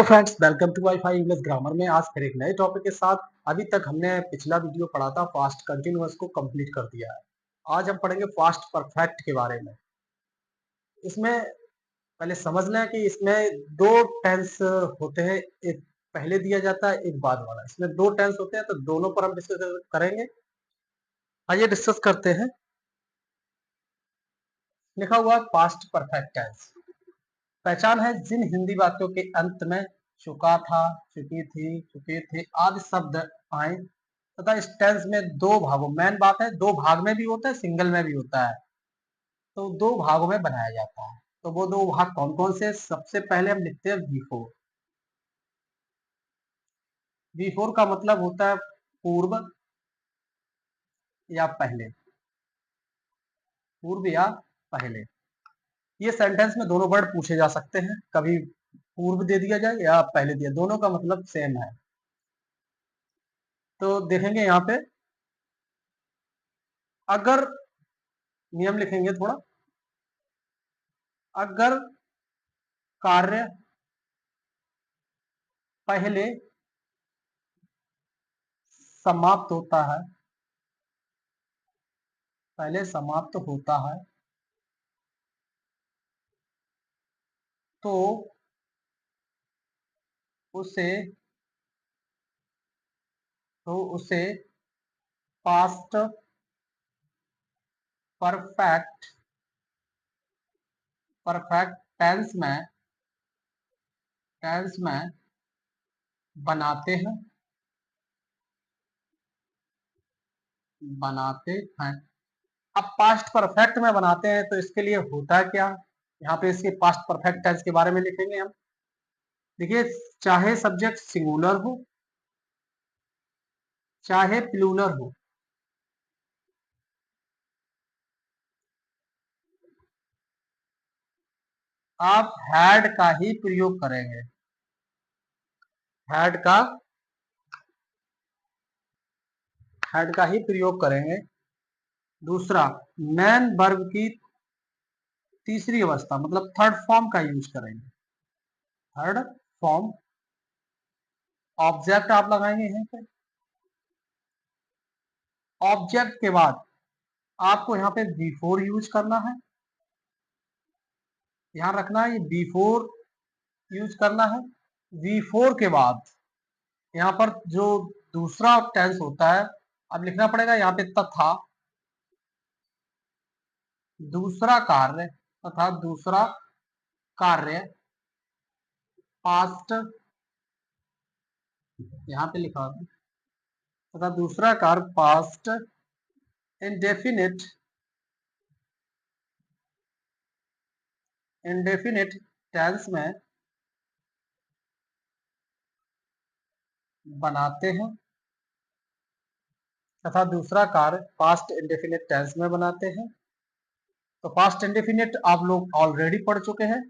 Friends, welcome to WiFi English grammar में आज फिर एक नए टॉपिक के साथ। अभी तक हमने पिछला वीडियो पढ़ा था पास्ट कंटिन्यूअस को कंप्लीट कर दिया है। आज हम पढ़ेंगे पास्ट परफेक्ट के बारे में। इसमें पहले समझ लें कि इसमें दो टेंस होते हैं, एक पहले दिया जाता है, एक बाद वाला। इसमें दो टेंस होते हैं, तो दोनों पर हम डिस्कस करेंगे। आइए डिस्कस करते हैं। लिखा हुआ पास्ट परफेक्ट टेंस। पहचान है जिन हिंदी वाक्यों के अंत में चुका था, चुकी थी, चुके थे आदि शब्द आए तथा इस टेंस में दो भागों, मेन बात है दो भाग में भी होता है, सिंगल में भी होता है, तो दो भागों में बनाया जाता है। तो वो दो भाग कौन कौन से? सबसे पहले हम लिखते हैं बिफोर। बिफोर का मतलब होता है पूर्व या पहले, पूर्व या पहले। ये सेंटेंस में दोनों वर्ड पूछे जा सकते हैं, कभी पूर्व दे दिया जाए या पहले दिया, दोनों का मतलब सेम है। तो देखेंगे यहाँ पे, अगर नियम लिखेंगे थोड़ा, अगर कार्य पहले समाप्त होता है, पहले समाप्त होता है, तो उसे पास्ट परफेक्ट परफेक्ट टेंस में बनाते हैं, बनाते हैं। अब पास्ट परफेक्ट में बनाते हैं तो इसके लिए होता है क्या? यहाँ पे इसके पास्ट परफेक्ट टेंस के बारे में लिखेंगे हम। देखिए, चाहे सब्जेक्ट सिंगुलर हो चाहे प्लूरल हो, आप हैड का ही प्रयोग करेंगे। हैड का हैड का ही प्रयोग करेंगे। दूसरा, मैन वर्ब की तीसरी अवस्था मतलब थर्ड फॉर्म का यूज करेंगे। थर्ड फॉर्म, ऑब्जेक्ट आप लगाएंगे यहाँ पे। ऑब्जेक्ट के बाद आपको यहाँ पे बिफोर यूज करना है, ध्यान रखना है, ये बिफोर यूज करना है। बिफोर के बाद यहाँ पर जो दूसरा टेंस होता है, अब लिखना पड़ेगा यहाँ पे तथा दूसरा कार्य, तथा दूसरा कार्य पास्ट, यहाँ पे लिखा है तथा दूसरा कार्य पास्ट इंडेफिनिट टेंस में बनाते हैं, तथा दूसरा कार्य पास्ट इंडेफिनिट टेंस में बनाते हैं। तो पास्ट इंडेफिनिट आप लोग ऑलरेडी पढ़ चुके हैं।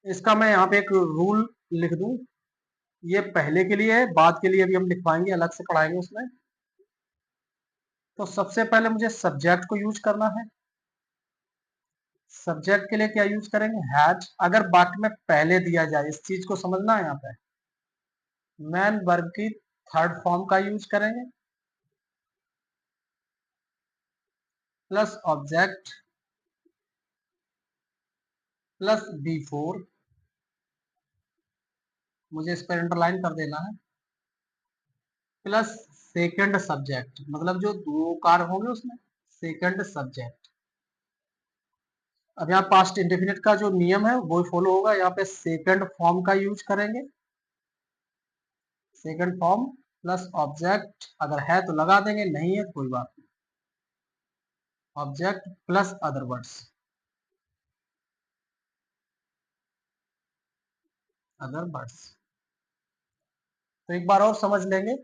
इसका मैं यहाँ पे एक रूल लिख दूं, ये पहले के लिए है, बाद के लिए भी हम लिखवाएंगे, अलग से पढ़ाएंगे उसमें। तो सबसे पहले मुझे सब्जेक्ट को यूज करना है। सब्जेक्ट के लिए क्या यूज करेंगे? हैड। अगर वाक्य में पहले दिया जाए, इस चीज को समझना है यहाँ पे, मैन वर्ब की थर्ड फॉर्म का यूज करेंगे, प्लस ऑब्जेक्ट प्लस बिफोर, मुझे इस पर अंडरलाइन कर देना है, प्लस सेकंड सब्जेक्ट, मतलब जो दो कार्य होंगे उसमें सेकंड सब्जेक्ट। अब यहाँ पास्ट इंडेफिनिट का जो नियम है वो फॉलो होगा, यहाँ पे सेकंड फॉर्म का यूज करेंगे, सेकंड फॉर्म प्लस ऑब्जेक्ट, अगर है तो लगा देंगे, नहीं है तो कोई बात नहीं, ऑब्जेक्ट प्लस अदर वर्ड्स, तो एक बार और समझ लेंगे।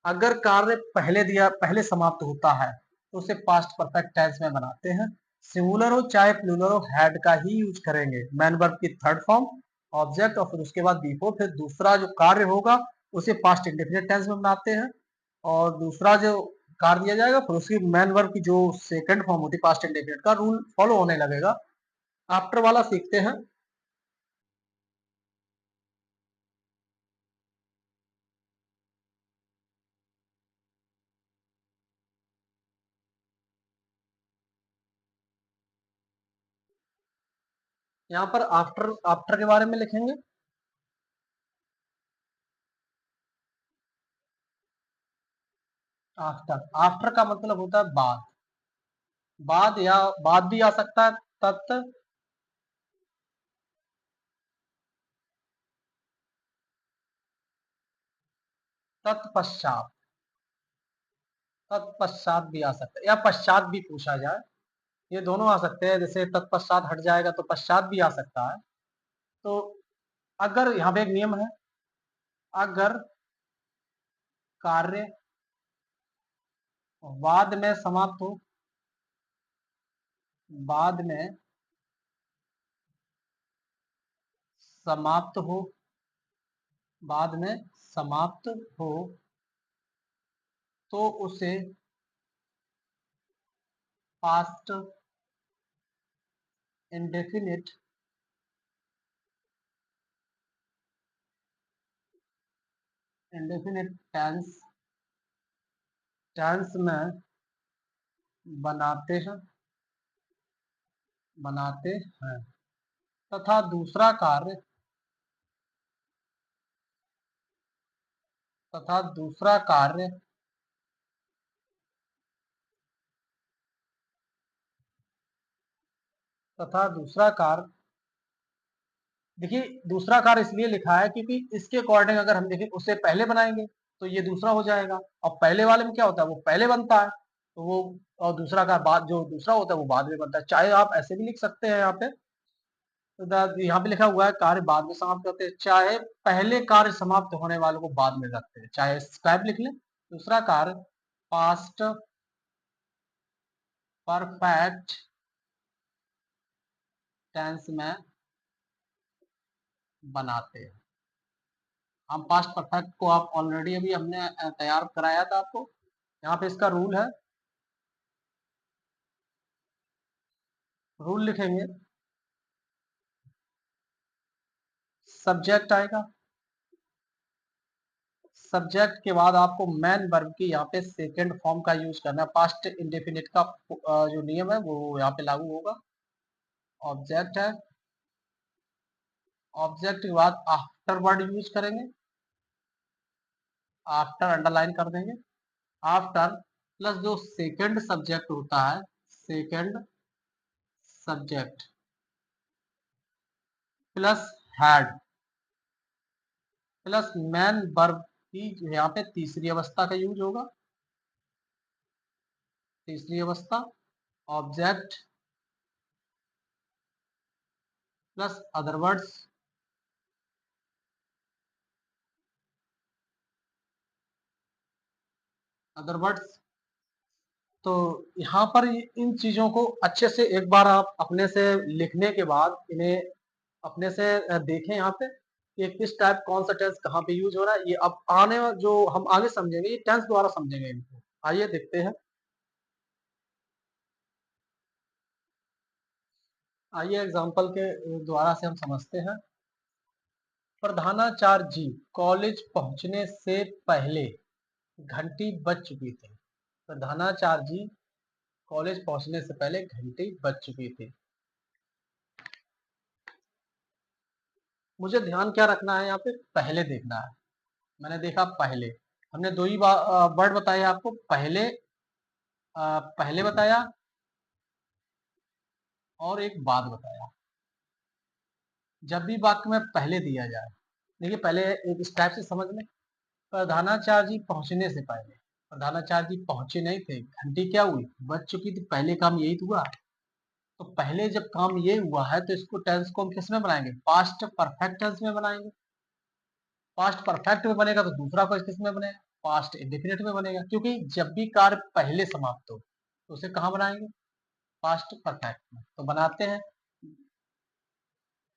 अगर कार्य पहले समाप्त होता है तो उसे पास्ट परफेक्ट टेंस में बनाते हैं। सिंगुलर हो चाहे प्लूरल हो, हैड का ही यूज करेंगे, मैन वर्ब की थर्ड फॉर्म, ऑब्जेक्ट और फिर उसके बाद बिफोर, फिर दूसरा जो कार्य होगा उसे पास्ट इंडेफिनिट टेंस में बनाते हैं, और दूसरा जो कार्य दिया जाएगा फिर उसकी मैन वर्ब की जो सेकंड फॉर्म होती है पास्ट इंडेफिनिट का रूल फॉलो होने लगेगा। आफ्टर वाला सीखते हैं। यहाँ पर आफ्टर आफ्टर के बारे में लिखेंगे। आफ्टर आफ्टर का मतलब होता है बाद। बाद या बाद भी आ सकता है, तत् तत्पश्चात। तत्पश्चात भी आ सकता है या पश्चात भी पूछा जाए, ये दोनों आ सकते हैं। जैसे तत्पश्चात हट जाएगा तो पश्चात भी आ सकता है। तो अगर यहाँ पे एक नियम है, अगर कार्य बाद में समाप्त हो, बाद में समाप्त हो, बाद में समाप्त हो, तो उसे past indefinite indefinite tense tense में बनाते हैं बनाते हैं। तथा दूसरा कार्य तथा दूसरा कार्य तथा दूसरा कार्य देखिए, दूसरा कार्य इसलिए लिखा है क्योंकि इसके अकॉर्डिंग अगर हम देखें उससे पहले बनाएंगे तो ये दूसरा हो जाएगा। और पहले वाले में क्या होता है, वो पहले बनता है, तो वो, और दूसरा का बाद जो दूसरा होता है वो बाद में बनता है। चाहे आप ऐसे भी लिख सकते हैं यहाँ पे, तो यहाँ पे लिखा हुआ है कार्य बाद में समाप्त करते हैं, चाहे पहले कार्य समाप्त होने वाले को बाद में रखते हैं, चाहे स्क्राइब लिख लें। दूसरा कार्य पास्ट परफेक्ट टेंस में बनाते हैं। हम पास्ट परफेक्ट को आप ऑलरेडी अभी हमने तैयार कराया था आपको। यहाँ पे इसका रूल है, रूल लिखेंगे। सब्जेक्ट आएगा, सब्जेक्ट के बाद आपको मैन वर्ब की यहाँ पे सेकंड फॉर्म का यूज करना है। पास्ट इंडेफिनिट का जो नियम है वो यहाँ पे लागू होगा। ऑब्जेक्ट है, ऑब्जेक्ट के बाद आफ्टर वर्ड यूज करेंगे, आफ्टर अंडरलाइन कर देंगे। आफ्टर प्लस जो सेकंड सब्जेक्ट होता है, second subject plus had plus man verb की यहाँ पे तीसरी अवस्था का यूज होगा। तीसरी अवस्था object plus other words, other words. तो यहाँ पर इन चीजों को अच्छे से एक बार आप अपने से लिखने के बाद इन्हें अपने से देखें यहाँ पे कि किस टाइप कौन सा टेंस कहाँ पे यूज हो रहा है। ये अब आने जो हम आगे समझेंगे ये टेंस द्वारा समझेंगे इनको। आइए देखते हैं, आइए एग्जांपल के द्वारा से हम समझते हैं। प्रधानाचार्य जी कॉलेज पहुंचने से पहले घंटी बज चुकी थी। प्रधानाचार्य जी कॉलेज पहुंचने से पहले घंटी बज चुकी थी। मुझे ध्यान क्या रखना है, यहाँ पे पहले देखना है। मैंने देखा पहले, हमने दो ही वर्ड बताए आपको, पहले पहले बताया और एक बाद बताया। जब भी वाक्य में पहले दिया जाए, देखिए पहले एक इस टाइप से समझ लें। प्रधानाचार्य जी पहुंचने से पहले, प्रधानाचार्य जी पहुंचे नहीं थे, घंटी क्या हुई, बज चुकी थी, पहले काम यही तो हुआ। तो पहले जब काम ये हुआ है तो इसको टेंस को हम किस में बनाएंगे, पास्ट परफेक्ट टेंस में बनाएंगे। पास्ट परफेक्ट में बनेगा तो दूसरा को किस में बनेगा, पास्ट इंडेफिनिट में बनेगा, क्योंकि जब भी कार्य पहले समाप्त हो तो उसे कहाँ बनाएंगे, पास्ट परफेक्ट में। तो बनाते हैं,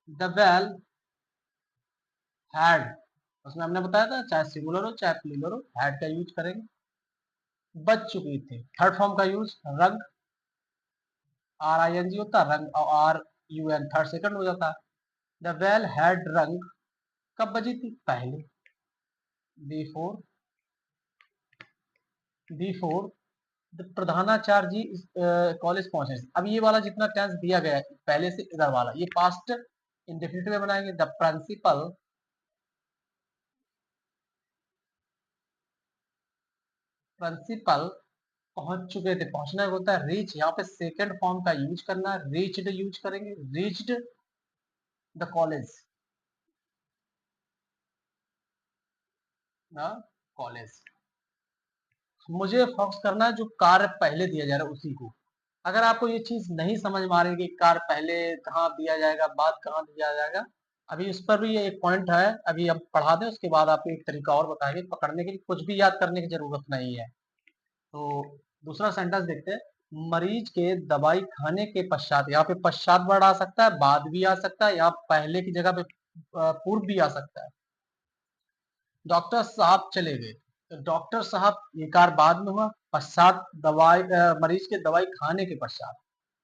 द वेल हैड, उसमें हमने बताया था चाहे सिंगुलर हो चाहे प्लूरल हो हैड का यूज करेंगे। बच चुकी थी, थर्ड फॉर्म का use, rang, R I N G होता है, रंग और R U N third second हो जाता है। द वेल हैड रंग कब बजी थी, पहले, बिफोर, बिफोर प्रधानाचार्य जी कॉलेज पहुंचे। अब ये वाला जितना टेंस दिया गया है पहले से इधर वाला, ये पास्ट इंडेफिनिट में बनाएंगे। द प्रिंसिपल प्रिंसिपल पहुंच चुके थे, पहुंचना होता है रीच, यहाँ पे सेकंड फॉर्म का यूज करना है, रीच्ड यूज करेंगे, reached the college, the college. मुझे फोकस करना है जो कार्य पहले दिया जा रहा है उसी को। अगर आपको ये चीज नहीं समझ में आ रही कि कार्य पहले कहाँ दिया जाएगा, बाद कहाँ दिया जाएगा, अभी उस पर भी ये एक पॉइंट है, अभी हम पढ़ा दें उसके बाद आपको एक तरीका और बताएंगे पकड़ने के लिए, कुछ भी याद करने की जरूरत नहीं है। तो दूसरा सेंटेंस देखते हैं, मरीज के दवाई खाने के पश्चात, यहाँ पे पश्चात वर्ड आ सकता है, बाद भी आ सकता है, यहाँ पहले की जगह पे पूर्व भी आ सकता है। डॉक्टर साहब चले गए, तो डॉक्टर साहब ये कार्य बाद में हुआ, पश्चात दवाई मरीज के दवाई खाने के पश्चात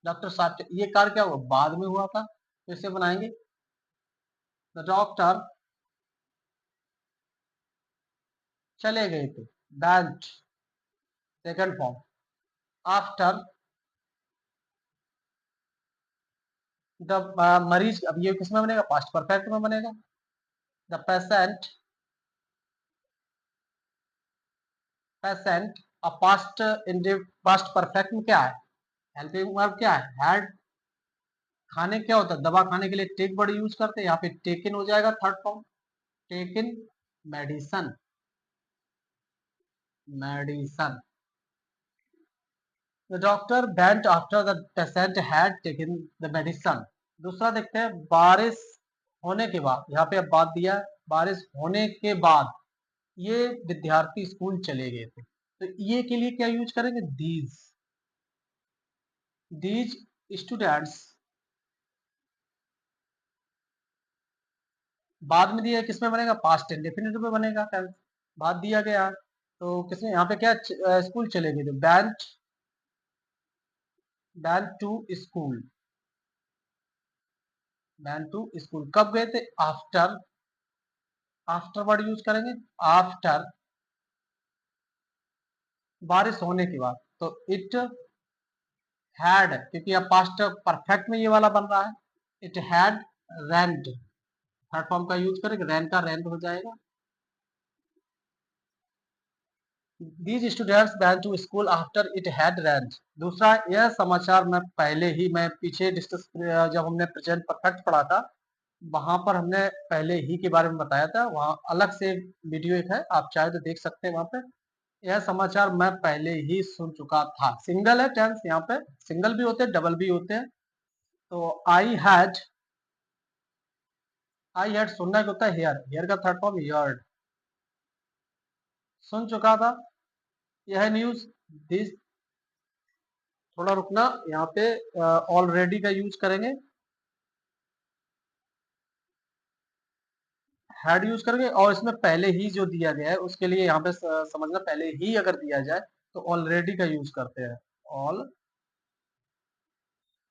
डॉक्टर साहब ये कार्य क्या हुआ, बाद में हुआ था, तो इसे बनाएंगे द डॉक्टर चले गए थे, went second form, after the मरीज, अब ये किसमें बनेगा, पास्ट परफेक्ट में बनेगा। द पेशेंट अब पास्ट परफेक्ट में क्या है, हेल्पिंग वर्ब क्या है, हैड। खाने क्या होता है, दवा खाने के लिए टेक वर्ड यूज करते हैं, यहाँ पे टेकन हो जाएगा third form, taken medicine, medicine. The doctor went after the patient had taken the medicine. दूसरा देखते हैं, बारिश होने के बाद, यहाँ पे अब बात दिया है, बारिश होने के बाद ये विद्यार्थी स्कूल चले गए थे, तो ये के लिए क्या यूज करेंगे, दीज स्टूडेंट्स, बाद में दिया किसमें बनेगा, पास्ट इंडेफिनिट में बनेगा, बाद दिया गया, तो किसमें यहाँ पे क्या स्कूल चले गए थे, went to school, went to school. कब गए थे, आफ्टर, आफ्टर वर्ड यूज करेंगे, आफ्टर बारिश होने के बाद, तो इट हैड, क्योंकि अब पास्ट परफेक्ट में ये वाला बन रहा है, it had rained, third form का यूज करेंगे, रेंट का रेंट हो जाएगा। These students went to school after it had rained. दूसरा, यह समाचार मैं पहले ही, मैं पीछे डिस्कस जब हमने प्रेजेंट परफेक्ट पढ़ा था वहां पर हमने पहले ही के बारे में बताया था, वहां अलग से वीडियो एक है, आप चाहे तो देख सकते हैं वहां पे। यह समाचार मैं पहले ही सुन चुका था, सिंगल है टेंस, यहाँ पे सिंगल भी होते हैं डबल भी होते हैं। तो आई हैड सुनना क्या होता है, हेयर, हेयर का थर्ड फॉर्म हियर्ड, सुन चुका था। यह न्यूज, दिस, थोड़ा रुकना, यहाँ पे ऑलरेडी का यूज करेंगे, हैड यूज करेंगे, और इसमें पहले ही जो दिया गया है उसके लिए यहाँ पे समझना, पहले ही अगर दिया जाए तो ऑलरेडी का यूज करते हैं,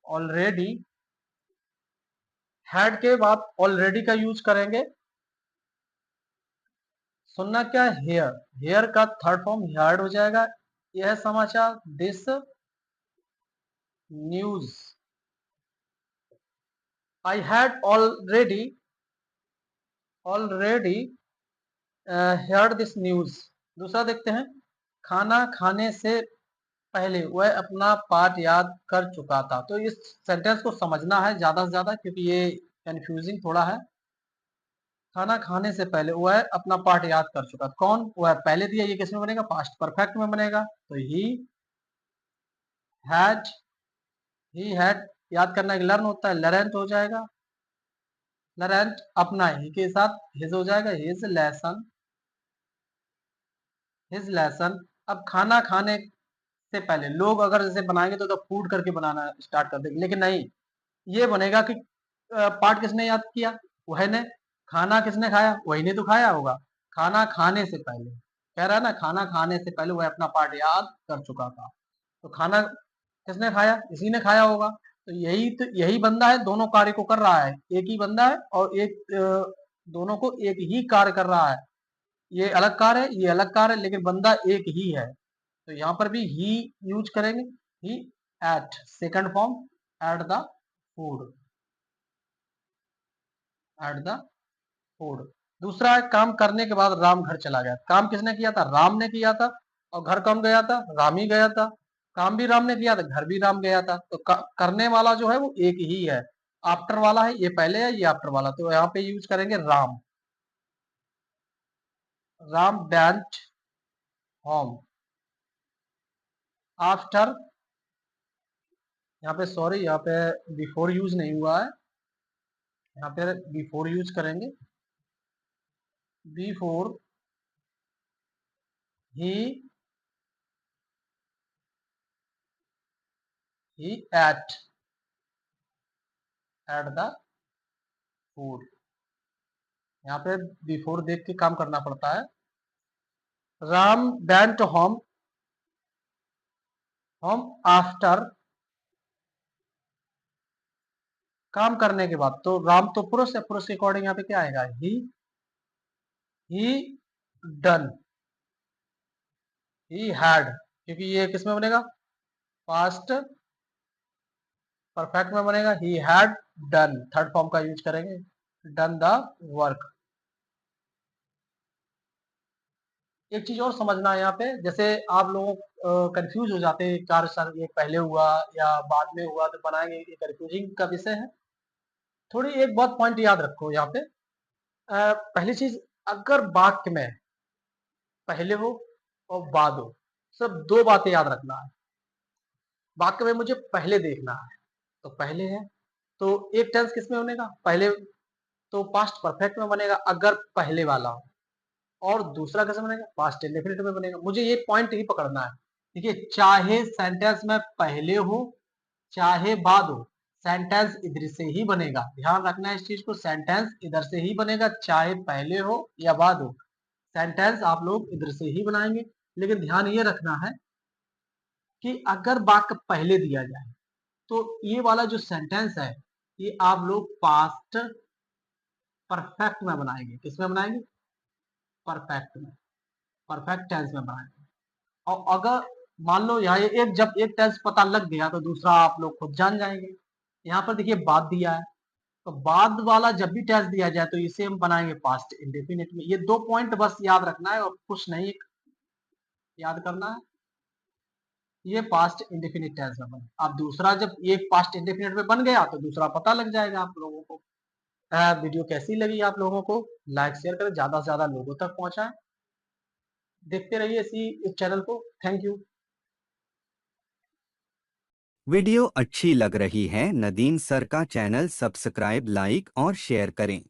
ऑलरेडी, हैड के बाद ऑलरेडी का यूज करेंगे। सुनना क्या है, हेयर, हेयर का थर्ड फॉर्म हियर्ड हो जाएगा। यह समाचार, this news, I had already heard this news. दूसरा देखते हैं, खाना खाने से पहले वह अपना पाठ याद कर चुका था, तो इस सेंटेंस को समझना है ज्यादा से ज्यादा क्योंकि ये कंफ्यूजिंग थोड़ा है। खाना खाने से पहले वह अपना पाठ याद कर चुका, कौन, वह पहले दिया, ये किस में बनेगा, पास्ट परफेक्ट में बनेगा, तो हैड ही हैड, याद करना एक लर्न होता है, लरेंट हो जाएगा, लरेंट अपना ही के साथ हिज हो जाएगा, हिज लेसन। अब खाना खाने से पहले लोग अगर जैसे बनाएंगे तो फूड करके बनाना स्टार्ट कर देंगे, लेकिन नहीं, ये बनेगा कि पाठ किसने याद किया, वह ने, खाना किसने खाया, वही ने तो खाया होगा, खाना खाने से पहले, कह रहा है ना, खाना खाने से पहले वह अपना पाठ याद कर चुका था, तो खाना किसने खाया, इसी ने खाया होगा, तो यही बंदा है, दोनों कार्य को कर रहा है, एक ही बंदा है और एक दोनों को एक ही कार्य कर रहा है, ये अलग कार्य है, ये अलग कार्य है, लेकिन बंदा एक ही है, तो यहाँ पर भी ही यूज करेंगे, he ate, second form ate the food, ate the food. दूसरा है काम करने के बाद राम घर चला गया। काम किसने किया था? राम ने किया था। और घर कौन गया था? राम ही गया था। काम भी राम ने किया था, घर भी राम गया था। तो करने वाला जो है वो एक ही है। आफ्टर वाला है, ये पहले है, ये आफ्टर वाला, तो यहाँ पे यूज करेंगे Ram. Ram went home after, यहाँ पे सॉरी, यहाँ पे बिफोर यूज नहीं हुआ है, यहाँ पे बिफोर यूज करेंगे। Before he he eight the food. यहाँ पे बिफोर देख के काम करना पड़ता है। Ram went home, home after, काम करने के बाद। तो राम तो पुरुष है, पुरुष के अकॉर्डिंग यहाँ पे क्या आएगा? ही डन, ही हैड, क्योंकि ये किसमें बनेगा? पास्ट परफेक्ट में बनेगा। He had done, third form का यूज करेंगे, डन द वर्क। एक चीज और समझना है यहाँ पे, जैसे आप लोग कंफ्यूज हो जाते हैं, कार्य सर ये पहले हुआ या बाद में हुआ, तो बनाएंगे, ये कंफ्यूजिंग का विषय है। थोड़ी एक बात पॉइंट याद रखो यहाँ पे। पहली चीज, अगर वाक्य में पहले हो और बाद हो, सब दो बातें याद रखना है। वाक्य में मुझे पहले देखना है, तो पहले है, तो एक टेंस किस में बनेगा? पहले, तो पास्ट परफेक्ट में बनेगा अगर पहले वाला हो। और दूसरा कैसे बनेगा? पास्ट इंडेफिनिट में बनेगा। मुझे ये पॉइंट ही पकड़ना है। देखिए, चाहे सेंटेंस में पहले हो चाहे बाद हो, सेंटेंस इधर से ही बनेगा। ध्यान रखना है इस चीज को, सेंटेंस इधर से ही बनेगा, चाहे पहले हो या बाद हो, सेंटेंस आप लोग इधर से ही बनाएंगे। लेकिन ध्यान ये रखना है कि अगर वाक्य पहले दिया जाए तो ये वाला जो सेंटेंस है, ये आप लोग पास्ट परफेक्ट में बनाएंगे। किसमें बनाएंगे? परफेक्ट में, परफेक्ट टेंस में बनाएंगे। और अगर मान लो यहाँ एक, जब एक टेंस पता लग गया तो दूसरा आप लोग खुद जान जाएंगे। यहाँ पर देखिए बाद दिया है, तो बाद वाला जब भी टेंस दिया जाए तो इसे हम बनाएंगे पास्ट इंडेफिनिट में। ये दो पॉइंट बस याद रखना है और कुछ नहीं याद करना है। ये पास्ट इंडेफिनिट टेंस में बने। अब दूसरा जब एक पास्ट इंडेफिनिट में बन गया तो दूसरा पता लग जाएगा आप लोगों को। वीडियो कैसी लगी आप लोगों को? लाइक शेयर करें, ज्यादा से ज्यादा लोगों तक पहुंचाएं। देखते रहिए इस चैनल को। Thank you. वीडियो अच्छी लग रही है नदीम सर का चैनल सब्सक्राइब, लाइक और शेयर करें।